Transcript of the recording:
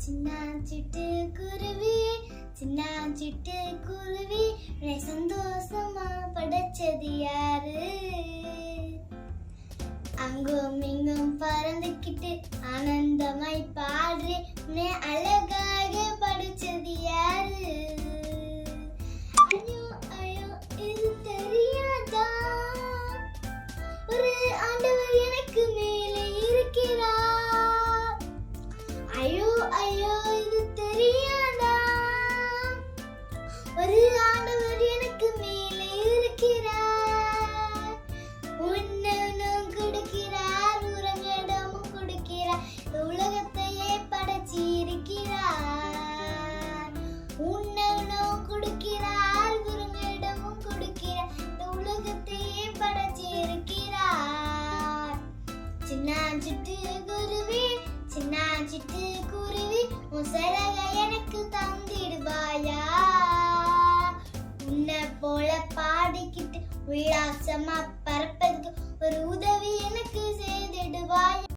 சின்னாச்சிட்டு குருவி சின்னாச்சிட்டு குருவி உன்னை சந்தோஷமா படைச்சது யாரு? அங்கும் இங்கும் பறந்துக்கிட்டு ஆனந்தமாய் பாடுறே உன்னை அழகாக படைச்சது யாரு? ஐயோ ஐயோ இது தெரியாதா? ஒரு ஆண்டவர் எனக்கு மேலே இருக்கிறார். ஐயோ ஐயோ இது தெரியாதா? ஒரு ஆண்டவர் எனக்கு மேலே இருக்கிறார். உன்னனும் கொடுக்கிறார், உறங்கிடமும் கொடுக்கிறார், உலகத்தையே படைச்சி இருக்கிறார். உன்னனும் கொடுக்கிறார், உறங்கிடமும் கொடுக்கிறார், உலகத்தையே படைச்சி இருக்கிறார். சின்னாச்சிட்டு குருவி சின்னாச்சிட்டு குருவி உன் சிறகை எனக்கு தந்திடுவாயா? உன்னை போல பாடிக்கிட்டு உல்லாசமா பறக்க